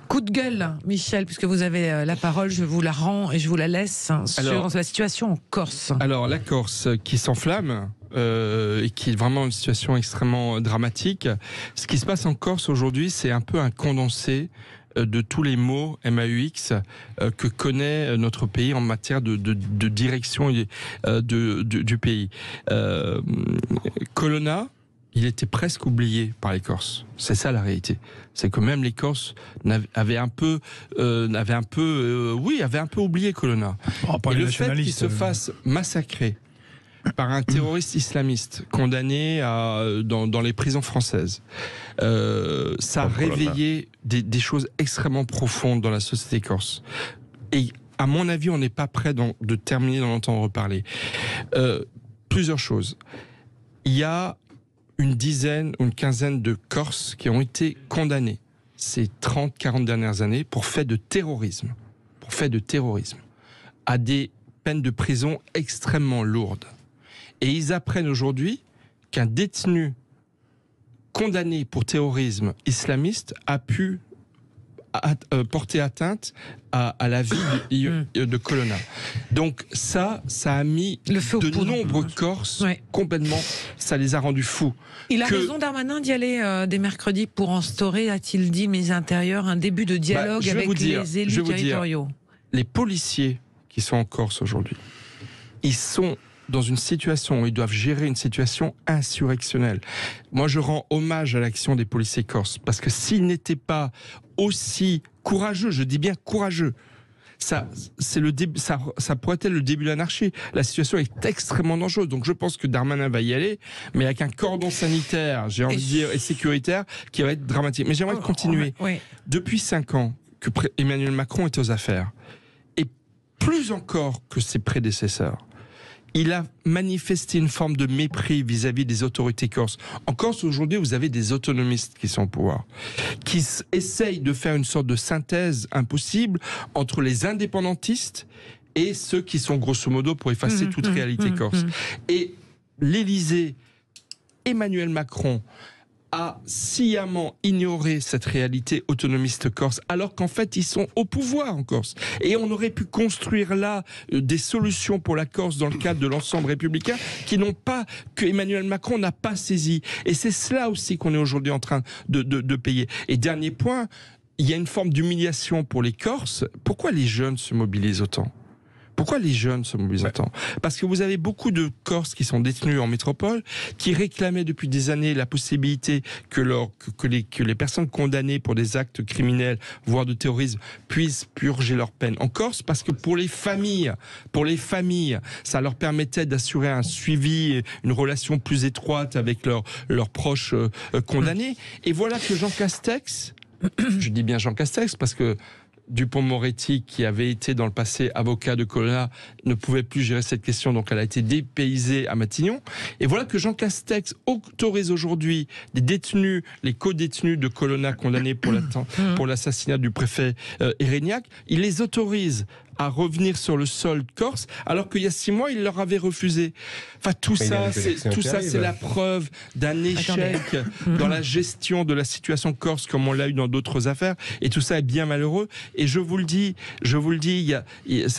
Coup de gueule, Michel, puisque vous avez la parole, je vous la rends et je vous la laisse sur la situation en Corse. Alors, la Corse qui s'enflamme et qui est vraiment une situation extrêmement dramatique. Ce qui se passe en Corse aujourd'hui, c'est un peu un condensé de tous les maux MAUX que connaît notre pays en matière de direction du pays. Colonna, il était presque oublié par les Corses. C'est ça la réalité. C'est que même les Corses avaient un peu oublié Colonna. Et le fait qu'il se fasse massacrer par un terroriste islamiste condamné dans les prisons françaises, ça a réveillé des choses extrêmement profondes dans la société corse. Et à mon avis, on n'est pas prêt de terminer d'en entendre reparler. Plusieurs choses. Il y a une dizaine ou une quinzaine de Corses qui ont été condamnés ces 30-40 dernières années pour fait de terrorisme, à des peines de prison extrêmement lourdes. Et ils apprennent aujourd'hui qu'un détenu condamné pour terrorisme islamiste a pu porter atteinte à la vie de Colonna. Donc ça a mis de nombreux Corses complètement, ça les a rendus fous. Il a raison, Darmanin, d'y aller dès mercredi pour instaurer, a-t-il dit, ministre intérieur, un début de dialogue avec les élus territoriaux. Les policiers qui sont en Corse aujourd'hui, ils sont dans une situation où ils doivent gérer une situation insurrectionnelle. Moi, je rends hommage à l'action des policiers corses, parce que s'ils n'étaient pas aussi courageux, je dis bien courageux, ça pourrait être le début de l'anarchie. La situation est extrêmement dangereuse. Donc je pense que Darmanin va y aller, mais avec un cordon sanitaire, j'ai envie de dire, et sécuritaire, qui va être dramatique. Mais j'aimerais continuer. Depuis 5 ans que Emmanuel Macron est aux affaires, et plus encore que ses prédécesseurs, il a manifesté une forme de mépris vis-à-vis des autorités corses. En Corse, aujourd'hui, vous avez des autonomistes qui sont au pouvoir, qui essayent de faire une sorte de synthèse impossible entre les indépendantistes et ceux qui sont grosso modo pour effacer toute réalité corse. Et l'Élysée, Emmanuel Macron, a sciemment ignoré cette réalité autonomiste corse, alors qu'en fait ils sont au pouvoir en Corse. Et on aurait pu construire là des solutions pour la Corse dans le cadre de l'ensemble républicain que Emmanuel Macron n'a pas saisi. Et c'est cela aussi qu'on est aujourd'hui en train de payer. Et dernier point, il y a une forme d'humiliation pour les Corses. Pourquoi les jeunes se mobilisent autant ? Pourquoi les jeunes se mobilisent autant ? Parce que vous avez beaucoup de Corses qui sont détenus en métropole, qui réclamaient depuis des années la possibilité que les personnes condamnées pour des actes criminels, voire de terrorisme, puissent purger leur peine en Corse, parce que pour les familles, ça leur permettait d'assurer un suivi, une relation plus étroite avec leurs proches condamnés. Et voilà que Jean Castex, je dis bien Jean Castex parce que Dupond-Moretti, qui avait été dans le passé avocat de Colonna, ne pouvait plus gérer cette question, donc elle a été dépaysée à Matignon. Et voilà que Jean Castex autorise aujourd'hui des détenus, les co-détenus de Colonna condamnés pour l'assassinat du préfet Erignac, il les autorise à revenir sur le sol corse, alors qu'il y a 6 mois, il leur avait refusé. Enfin, tout ça, c'est la preuve d'un échec dans la gestion de la situation corse, comme on l'a eu dans d'autres affaires. Et tout ça est bien malheureux. Et je vous le dis,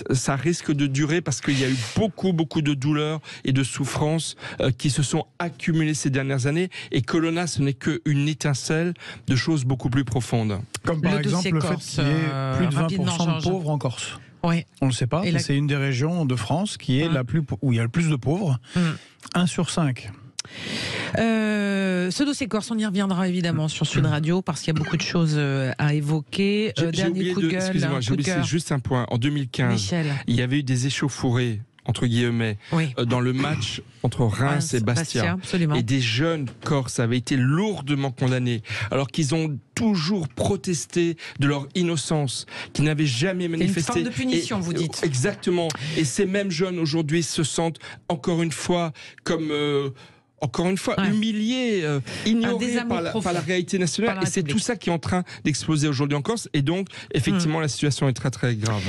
ça risque de durer parce qu'il y a eu beaucoup de douleurs et de souffrances qui se sont accumulées ces dernières années. Et Colonna, ce n'est qu'une étincelle de choses beaucoup plus profondes. Comme par exemple le fait qu'il y ait plus de 20% de pauvres en Corse. Oui. On ne le sait pas, mais c'est une des régions de France qui est où il y a le plus de pauvres. 1 sur 5. Ce dossier corse, on y reviendra évidemment sur Sud Radio parce qu'il y a beaucoup de choses à évoquer. Dernier coup de gueule. Excusez-moi, j'ai oublié juste un point. En 2015, Michel, il y avait eu des échauffourées entre guillemets, dans le match entre Reims et Bastia. Et des jeunes Corses avaient été lourdement condamnés, alors qu'ils ont toujours protesté de leur innocence, qu'ils n'avaient jamais manifesté. C'est une forme de punition, vous dites. Exactement. Et ces mêmes jeunes aujourd'hui se sentent encore une fois comme... humiliés, ignorés par la réalité nationale. Et c'est tout ça qui est en train d'exploser aujourd'hui en Corse. Et donc, effectivement, la situation est très très grave.